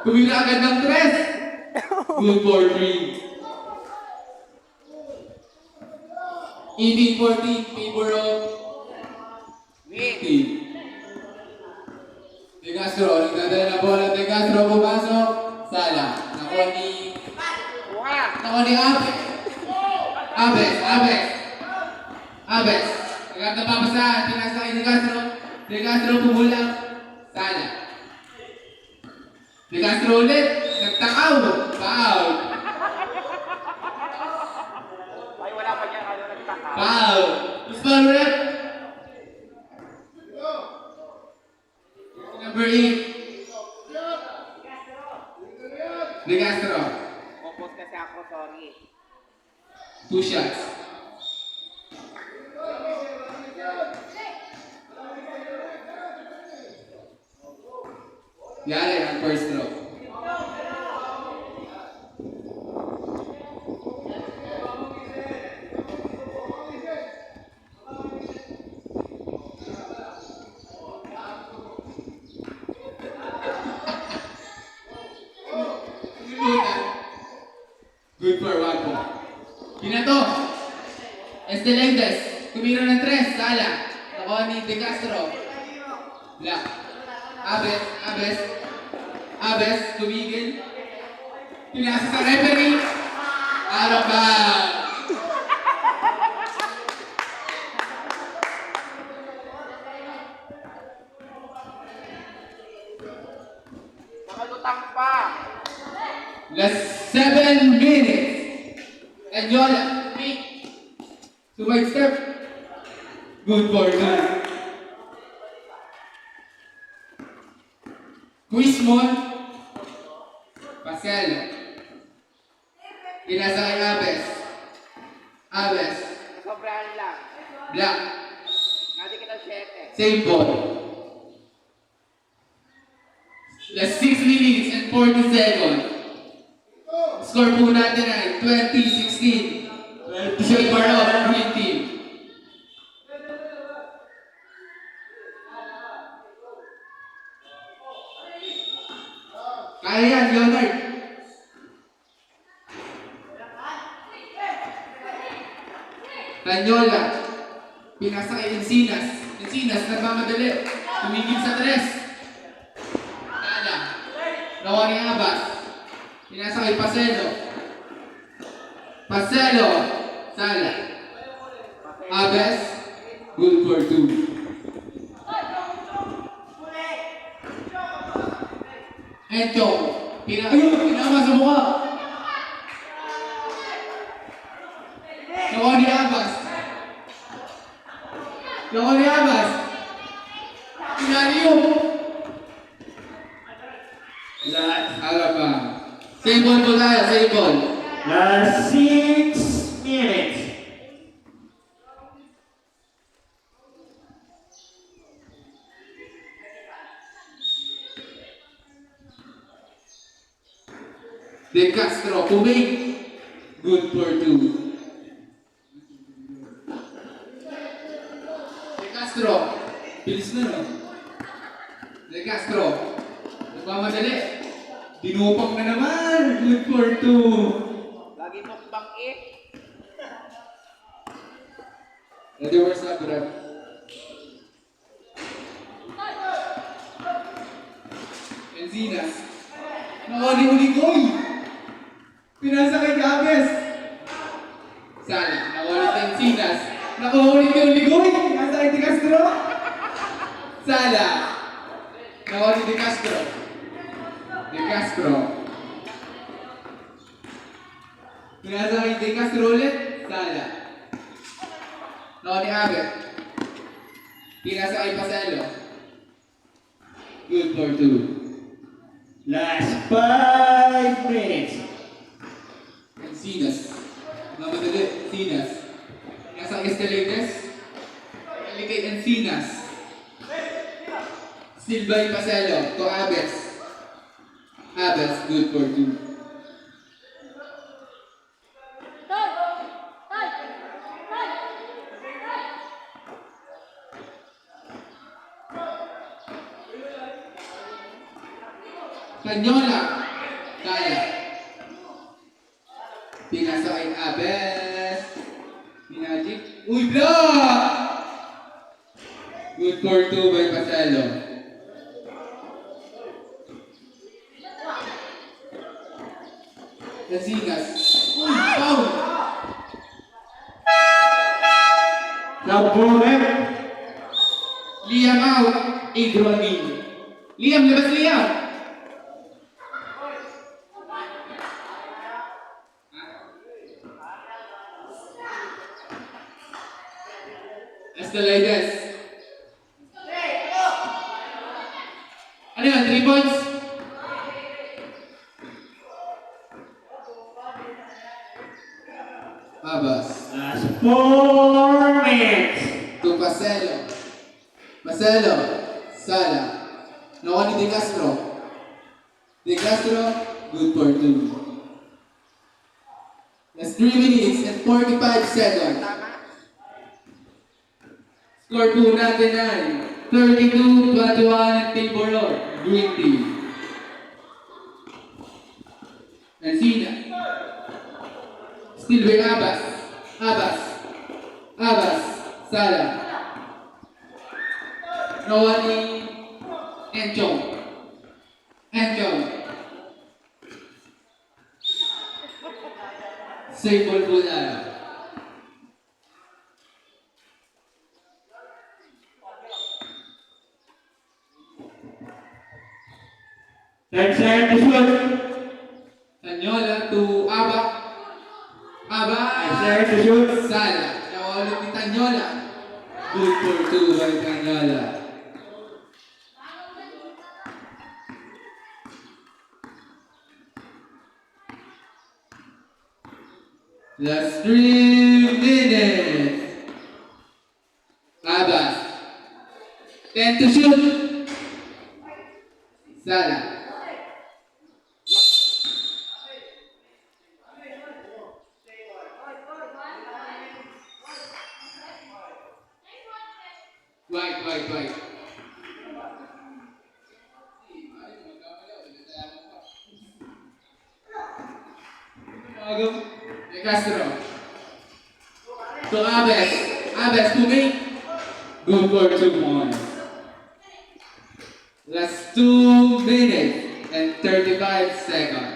Tumira agad ng 3. Good for 3. 18-14, favor of team. De Castro, nagdadala na bola. De Castro, pumasok. Sala. Nakuha ni Abes. Abes. Agad na papasahan. Pinasa kay De Castro. De Castro pumulang. Sala. De Castro ulit. Nagtakaw. Foul. Ay, wala pa dyan. Ano nagtaka? Foul. Foul rep. Number 8. De Castro. Focus kasi ako, sorry. 2 shots. Yari ang first throw. Good for 1 point. Pinato. Estelentes. Tumira ng 3. Sala. Nakuha ni De Castro. Black. Abes. Tumigil. Pinasa sa referee. Out of bounds. Makalutang pa. Last 7 minutes. And Yola, to my step. Good for 2. Quizmon. Pascal. Pinasa kay Abes. Sobrahan lang. Black. Nadi kita 7. Same ball. Last 6 minutes and 40 seconds. Score po natin ay 20-16. Favor of green team. Kaya yan, Leonard. Tanyola. Pinasa kay Encinas. Encinas, nagmamadali. Tumigil sa 3. Nada. Nakuha ni Abas. Pinasa kay Paselo. Sala. Abes. Good for 2. Encho. Pinama sa mukha. Nakuha ni Abas. Pinaliyo. Alaba. Same ball po tayo, same ball. Last 6 minutes. De Castro, puming. Good for 2. De Castro. Bilis na, no? De Castro. Nagmamadali. Dinupang na naman. Good for 2. Lagi mong bangit. Ready, where's up, rep? Encinas. Nakuli-uli-koy. Pinasa kay Abes. Sala. Nakulit kay Encinas. Nakulit kay Uligoy. Pinasa kay De Castro. Sala. Nakulit De Castro. Pinasa kay De Castro ulit. Sala. Nakulit Abes. Pinasa kay Paselo. Good for 2. Last 5 minutes. Encinas. Namadali. Encinas. Nasa Estelentes. Nalikay Encinas. Still by Paselo to Abes. Good for 2. Tanyola. Kaya. Pinasa kay Abes. Pinajik. Uy, block! Good for 2 by Paselo. Nasigas. Uy, foul! Sabungan. Liam out. Adrian in. Liam, labas Liam! Estelides. Ano yun? 3 points? Abas. Last 4 minutes. To Paselo. Paselo. Sala. Nakuha ni De Castro. De Castro, good for 2. That's 3 minutes and 45 seconds. Tama? Score po natin ay 32-21 Table Lord. Green team. Encina. Still with Abbas. Abbas. Abbas. Sala. Nakuha ni Enchong. Enchong. Save ball po na. 10 seconds to shoot. Tanyola to Aba. Aba. 10 seconds to shoot. Sala. Nakuha ulit ni Tanyola. Good for 2 by Tanyola. Last 3 minutes. Abbas. 10 to shoot. Sala. White. De Castro. To Abes. Abes to me. Good for 2 points. Last 2 minutes and 35 seconds.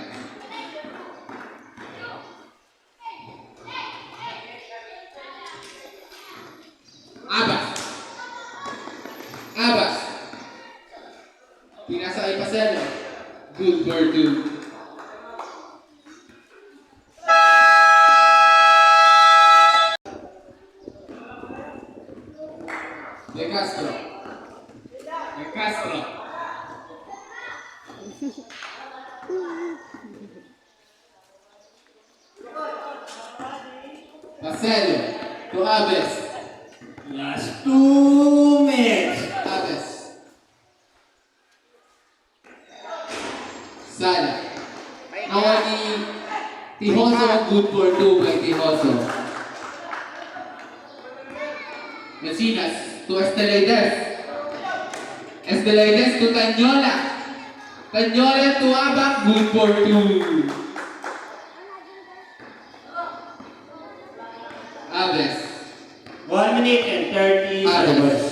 Abbas. Abbas. Pinasa kay Paselo. Good for 2. De Castro. De Castro. Paselo. To Abbas. Last 2 minutes. Abbas. Sala. May Nakuha ni Tijoso. Good for 2 by Tijoso. Mesinas to Estelides. Estelides to Tanyola. Tanyola to Abak. Good for 2. Abbas. 1 minute and 30 Abbas. seconds.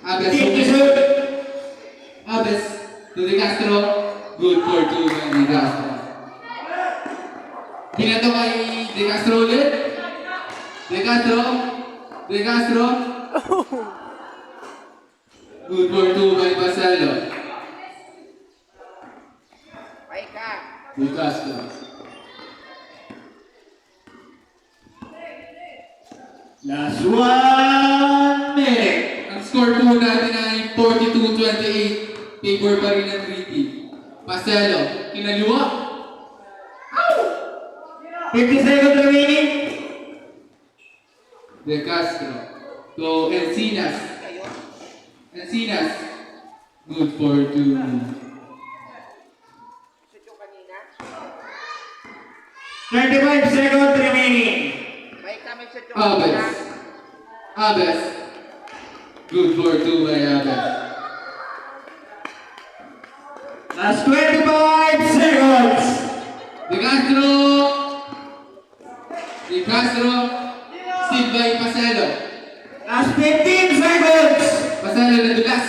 Abbas. 50 shoot. Abbas to De Castro. Good for 2 by De Castro. Pinato kay De Castro ulit. De Castro. De Castro. Good for 2 by Paselo. May ka. De Castro. Last 1 minute. Ang score po natin ay 42-28. Favor pa rin ng 3 team. Paselo. Kinaliwa. 50 seconds remaining. De Castro. To Encinas. Kayo. Encinas. Good for 2. Shoot yung kanina. 25 seconds remaining. May kami shoot yung Abbas. kanina. Abbas. Good for 2 by Abbas. Last 25 seconds. De Castro. De Castro. Steve by Paselo. Last 15 seconds. Paselo nadulas.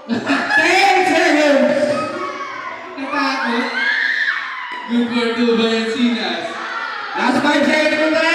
10 seconds. Natakot. Good for two by Encinas. Last 5 seconds on the